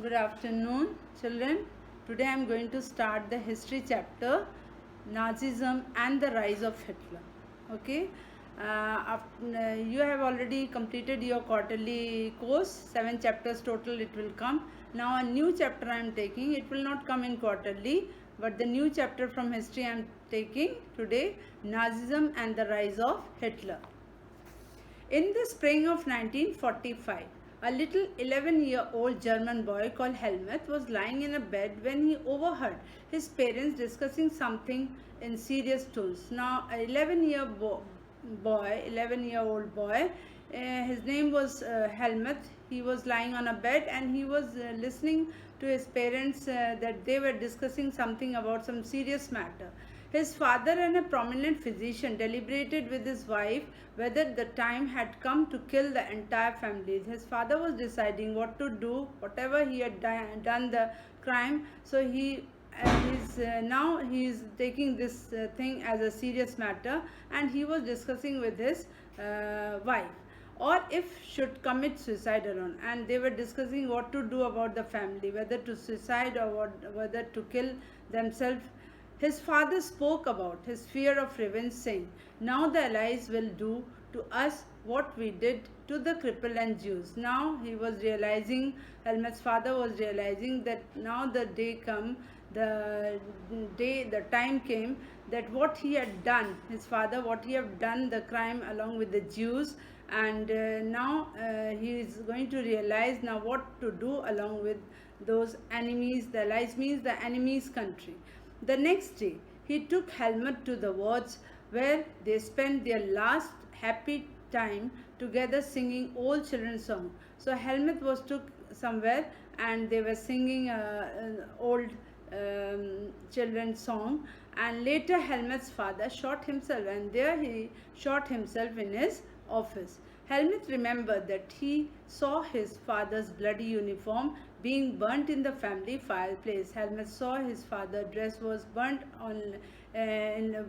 Good afternoon, children. Today I am going to start the history chapter, Nazism and the rise of Hitler. Okay. You have already completed your quarterly course, 7 chapters total. It will come now. A new chapter I am taking. It will not come in quarterly, but the new chapter from history I am taking today, Nazism and the rise of Hitler. In the spring of 1945, a little 11-year-old German boy called Helmut was lying in a bed when he overheard his parents discussing something in serious tones. Now, an 11-year-old boy, his name was Helmut. He was lying on a bed and he was listening to his parents that they were discussing something about some serious matter. His father and a prominent physician deliberated with his wife whether the time had come to kill the entire family. His father was deciding what to do, whatever he had done the crime. So now he is taking this thing as a serious matter, and he was discussing with his wife, or if should commit suicide alone, and they were discussing what to do about the family, whether to suicide or whether to kill themselves. His father spoke about his fear of revenge, saying, "Now the Allies will do to us what we did to the cripple and Jews." Now he was realizing, Helmut's father was realizing that now the time came that what he had done, his father, what he had done, the crime along with the Jews, and now he is going to realize now what to do along with those enemies. The Allies means the enemy's country. The next day, he took Helmut to the woods where they spent their last happy time together singing old children's songs. So Helmut was took somewhere and they were singing an old children's song, and later Helmut's father shot himself, and there he shot himself in his office. Helmut remembered that he saw his father's bloody uniform being burnt in the family fireplace. Helmut saw his father's dress was burnt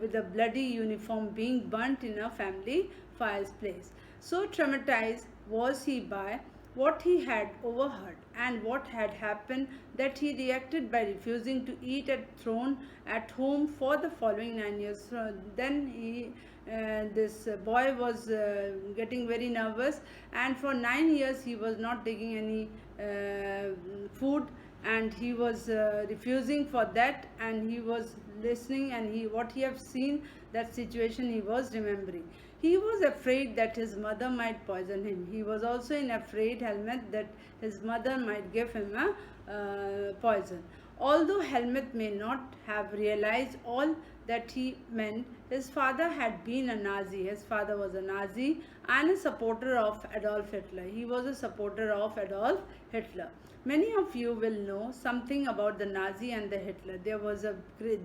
with a bloody uniform being burnt in a family fireplace. So traumatized was he by what he had overheard and what had happened that he reacted by refusing to eat at home for the following 9 years. So then this boy was getting very nervous, and for 9 years he was not taking any food, and he was refusing for that, and he was listening, and what he have seen, that situation he was remembering. He was afraid that his mother might poison him. He was also afraid, Helmut, that his mother might give him a poison. Although Helmut may not have realized all that he meant, his father had been a Nazi. His father was a Nazi and a supporter of Adolf Hitler. He was a supporter of Adolf Hitler. Many of you will know something about the Nazi and the Hitler.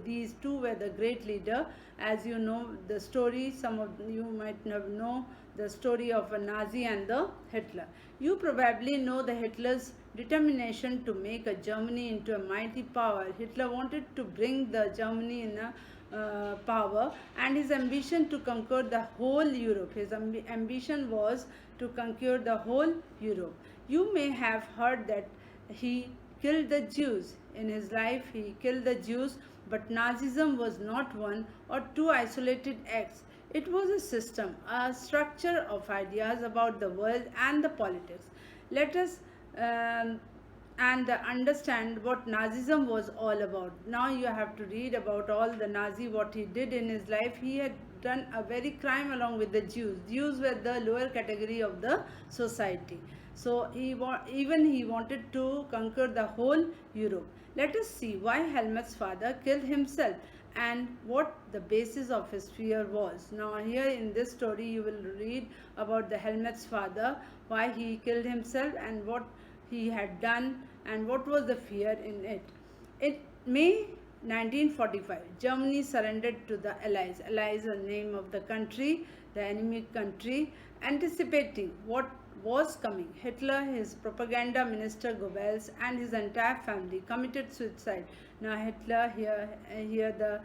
These two were the great leader. As you know the story, some of you might know the story of a Nazi and the Hitler. You probably know the Hitler's determination to make a Germany into a mighty power. Hitler wanted to bring the Germany in a power, and his ambition to conquer the whole Europe. His ambition was to conquer the whole Europe. You may have heard that he killed the Jews. In his life, he killed the Jews, but Nazism was not one or two isolated acts. It was a system, a structure of ideas about the world and the politics. Let us understand what Nazism was all about. Now you have to read about all the Nazi, what he did in his life. He had done a very crime along with the Jews. Jews were the lower category of the society. So he wanted to conquer the whole Europe. Let us see why Helmut's father killed himself and what the basis of his fear was. Now here in this story you will read about the Helmut's father, why he killed himself and what he had done and what was the fear in it. In May 1945, Germany surrendered to the Allies. Allies are the name of the country, the enemy country. Anticipating what was coming, Hitler, his propaganda minister Goebbels, and his entire family committed suicide. Now Hitler, here the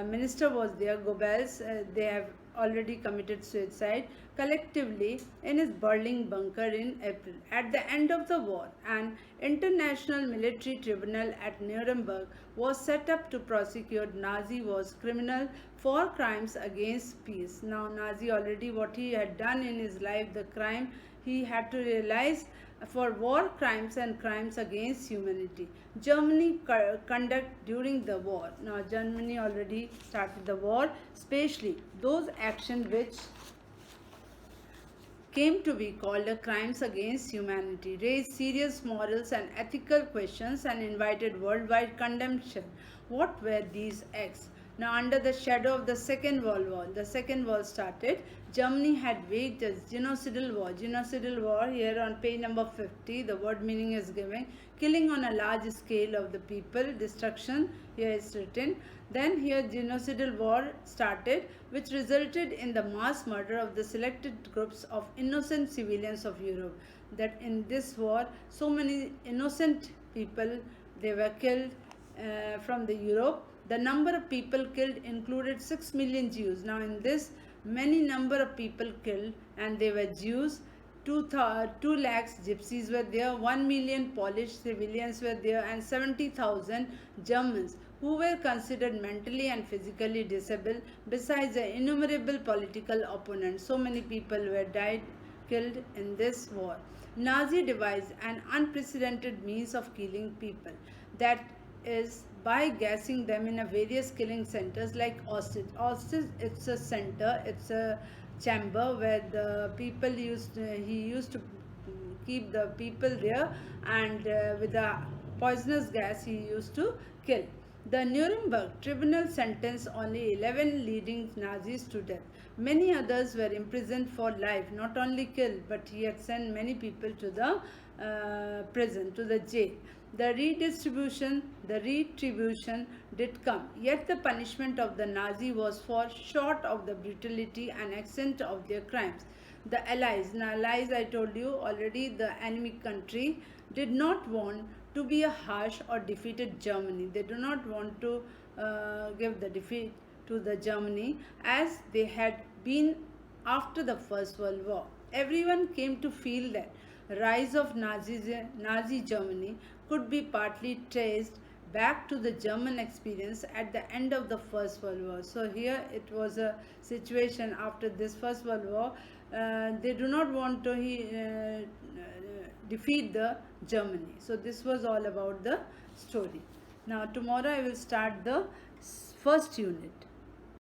minister was there, Goebbels, they have already committed suicide collectively in his Berlin bunker in April. At the end of the war, an international military tribunal at Nuremberg was set up to prosecute Nazi wars criminal for crimes against peace. Now, Nazi already what he had done in his life, the crime he had to realize for war crimes and crimes against humanity. Germany conduct during the war. Now, Germany already started the war, especially those actions which came to be called a crimes against humanity, raised serious morals and ethical questions and invited worldwide condemnation. What were these acts? Now, under the shadow of the Second World War, the Second World started. Germany had waged a genocidal war. Genocidal war, here on page number 50, the word meaning is given. Killing on a large scale of the people, destruction, here is written. Then here genocidal war started, which resulted in the mass murder of the selected groups of innocent civilians of Europe. That in this war, so many innocent people, they were killed from the Europe. The number of people killed included 6 million Jews. Now in this, many number of people killed, and they were Jews. 2 lakhs gypsies were there, 1 million Polish civilians were there, and 70,000 Germans who were considered mentally and physically disabled, besides the innumerable political opponents. So many people were killed in this war. Nazi devised an unprecedented means of killing people, that is by gassing them in a various killing centers like Auschwitz. Auschwitz, it's a center, it's a chamber where the people he used to keep the people there, and with the poisonous gas he used to kill. The Nuremberg tribunal sentenced only 11 leading Nazis to death. Many others were imprisoned for life, not only killed, but he had sent many people to the prison, to the jail. The retribution did come, yet the punishment of the Nazi was far short of the brutality and extent of their crimes. The Allies, now Allies I told you already, the enemy country, did not want to be a harsh or defeated Germany. They do not want to give the defeat to the Germany as they had been after the First World War. Everyone came to feel that rise of Nazi Germany could be partly traced back to the German experience at the end of the First World War. So here it was a situation after this First World War. They do not want to defeat the Germany. So this was all about the story. Now tomorrow I will start the first unit.